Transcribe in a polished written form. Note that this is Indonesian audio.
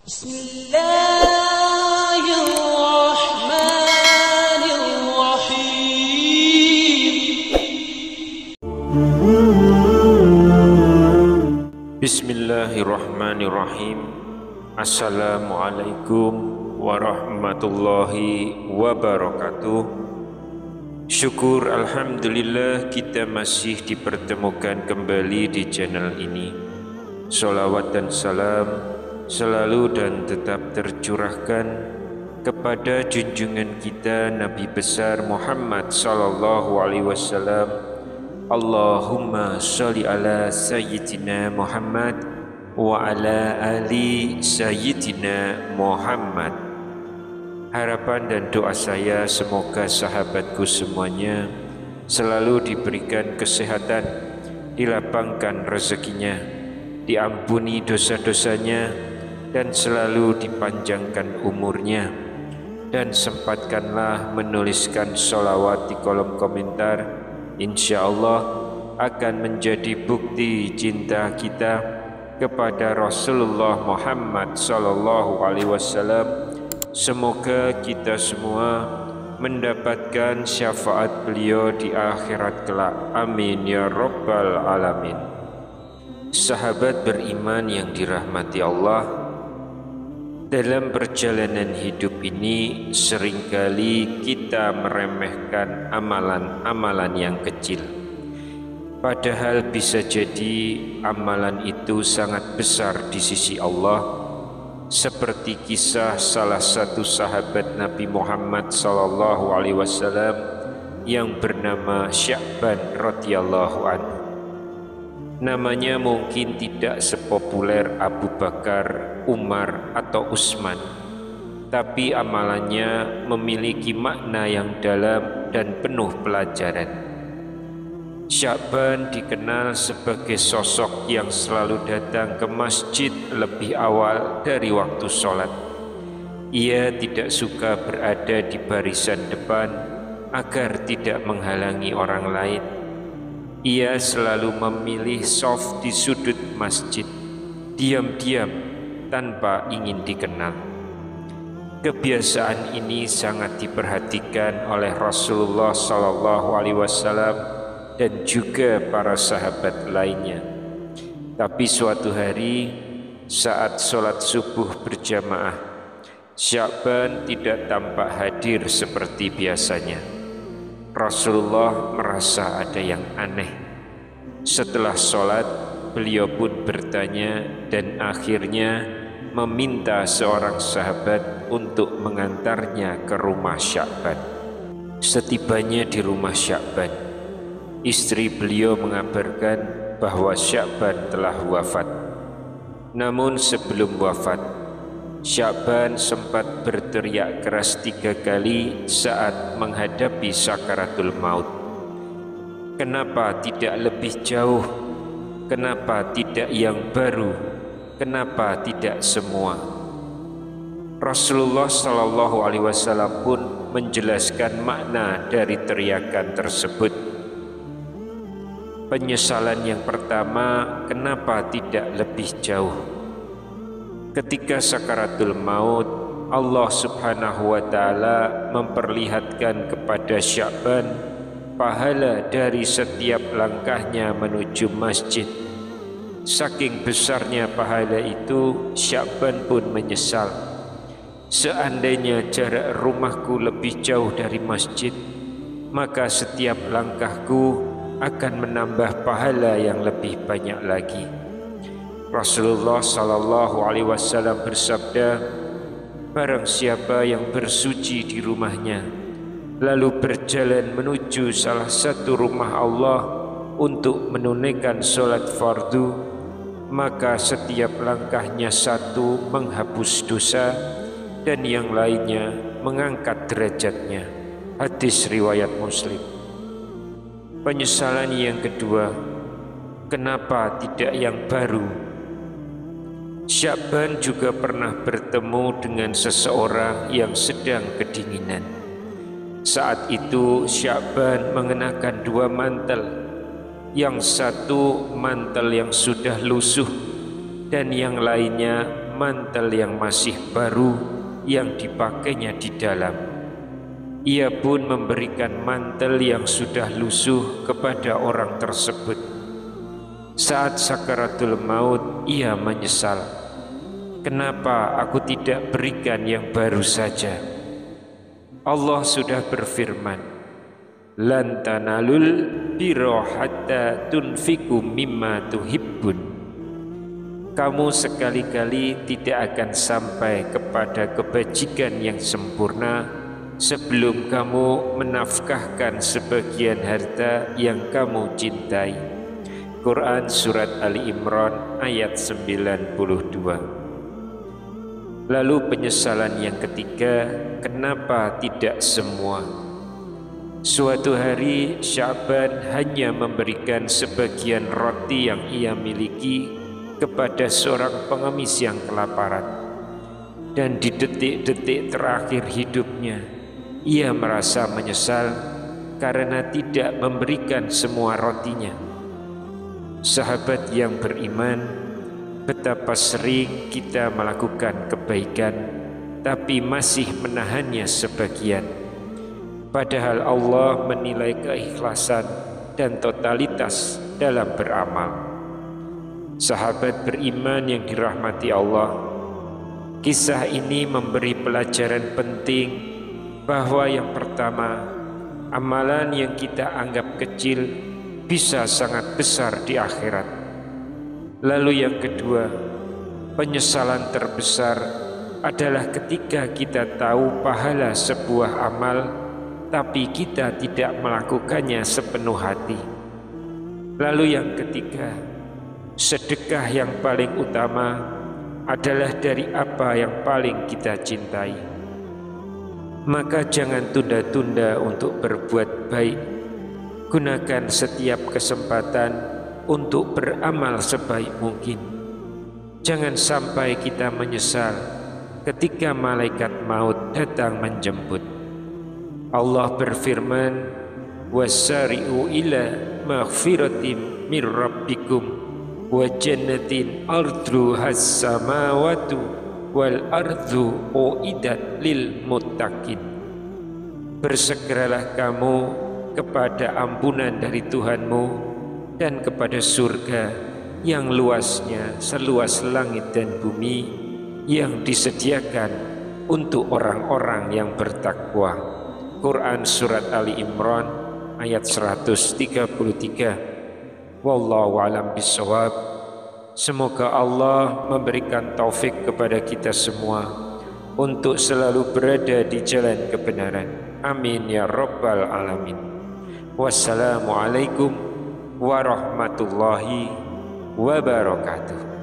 Bismillahirrahmanirrahim. Assalamualaikum warahmatullahi wabarakatuh. Syukur alhamdulillah kita masih dipertemukan kembali di channel ini. Sholawat dan salam selalu dan tetap tercurahkan kepada junjungan kita Nabi besar Muhammad sallallahu alaihi wasallam. Allahumma sholli ala sayyidina Muhammad wa ala ali sayyidina Muhammad. Harapan dan doa saya semoga sahabatku semuanya selalu diberikan kesehatan, dilapangkan rezekinya, diampuni dosa-dosanya, dan selalu dipanjangkan umurnya. Dan sempatkanlah menuliskan sholawat di kolom komentar. Insya Allah akan menjadi bukti cinta kita kepada Rasulullah Muhammad sallallahu alaihi wasallam. Semoga kita semua mendapatkan syafaat beliau di akhirat kelak. Amin ya rabbal alamin. Sahabat beriman yang dirahmati Allah, dalam perjalanan hidup ini seringkali kita meremehkan amalan-amalan yang kecil. Padahal bisa jadi amalan itu sangat besar di sisi Allah. Seperti kisah salah satu sahabat Nabi Muhammad sallallahu alaihi wasallam yang bernama Sya'ban radhiyallahu anhu. Namanya mungkin tidak sepopuler Abu Bakar, Umar atau Utsman, tapi amalannya memiliki makna yang dalam dan penuh pelajaran. Sya'ban dikenal sebagai sosok yang selalu datang ke masjid lebih awal dari waktu sholat. Ia tidak suka berada di barisan depan agar tidak menghalangi orang lain. Ia selalu memilih shaf di sudut masjid, diam-diam tanpa ingin dikenal. Kebiasaan ini sangat diperhatikan oleh Rasulullah sallallahu alaihi wasallam dan juga para sahabat lainnya. Tapi suatu hari saat sholat subuh berjamaah, Sya'ban tidak tampak hadir seperti biasanya. Rasulullah merasa ada yang aneh. Setelah sholat, beliau pun bertanya dan akhirnya meminta seorang sahabat untuk mengantarnya ke rumah Sya'ban. Setibanya di rumah Sya'ban, istri beliau mengabarkan bahwa Sya'ban telah wafat. Namun sebelum wafat, Sya'ban sempat berteriak keras 3 kali saat menghadapi sakaratul maut. Kenapa tidak lebih jauh? Kenapa tidak yang baru? Kenapa tidak semua? Rasulullah sallallahu alaihi wasallam pun menjelaskan makna dari teriakan tersebut. Penyesalan yang pertama, kenapa tidak lebih jauh? Ketika sakaratul maut, Allah subhanahu wa ta'ala memperlihatkan kepada Sya'ban pahala dari setiap langkahnya menuju masjid. Saking besarnya pahala itu, Sya'ban pun menyesal. Seandainya jarak rumahku lebih jauh dari masjid, maka setiap langkahku akan menambah pahala yang lebih banyak lagi. Rasulullah sallallahu alaihi wasallam bersabda, barang siapa yang bersuci di rumahnya lalu berjalan menuju salah satu rumah Allah untuk menunaikan sholat fardu, maka setiap langkahnya satu menghapus dosa dan yang lainnya mengangkat derajatnya. Hadis riwayat Muslim. Penyesalan yang kedua, kenapa tidak yang baru? Sya'ban juga pernah bertemu dengan seseorang yang sedang kedinginan. Saat itu Sya'ban mengenakan 2 mantel. Yang satu mantel yang sudah lusuh dan yang lainnya mantel yang masih baru yang dipakainya di dalam. Ia pun memberikan mantel yang sudah lusuh kepada orang tersebut. Saat sakaratul maut, ia menyesal, kenapa aku tidak berikan yang baru saja? Allah sudah berfirman, lan tanalul birra hatta tunfiqu mimma tuhibbun. Kamu sekali-kali tidak akan sampai kepada kebajikan yang sempurna sebelum kamu menafkahkan sebagian harta yang kamu cintai. Quran Surat Ali Imran ayat 92. Lalu penyesalan yang ketiga, kenapa tidak semua? Suatu hari Sya'ban hanya memberikan sebagian roti yang ia miliki kepada seorang pengemis yang kelaparan, dan di detik-detik terakhir hidupnya ia merasa menyesal karena tidak memberikan semua rotinya. Sahabat yang beriman, betapa sering kita melakukan kebaikan tapi masih menahannya sebagian, padahal Allah menilai keikhlasan dan totalitas dalam beramal. Sahabat beriman yang dirahmati Allah, kisah ini memberi pelajaran penting bahwa yang pertama, amalan yang kita anggap kecil bisa sangat besar di akhirat. Lalu yang kedua, penyesalan terbesar adalah ketika kita tahu pahala sebuah amal tapi kita tidak melakukannya sepenuh hati. Lalu yang ketiga, sedekah yang paling utama adalah dari apa yang paling kita cintai. Maka jangan tunda-tunda untuk berbuat baik. Gunakan setiap kesempatan untuk beramal sebaik mungkin. Jangan sampai kita menyesal ketika malaikat maut datang menjemput. Allah berfirman, "Wasari'u ila maghfiratin mir rabbikum wa jannatin ardhuhas samawatu wal ardu uiddat lil muttaqin." Bersegeralah kamu kepada ampunan dari Tuhanmu dan kepada surga yang luasnya seluas langit dan bumi yang disediakan untuk orang-orang yang bertakwa. Quran Surat Ali Imran ayat 133. Wallahu a'lam bishawab. Semoga Allah memberikan taufik kepada kita semua untuk selalu berada di jalan kebenaran. Amin ya rabbal alamin. Wassalamualaikum warahmatullahi wabarakatuh.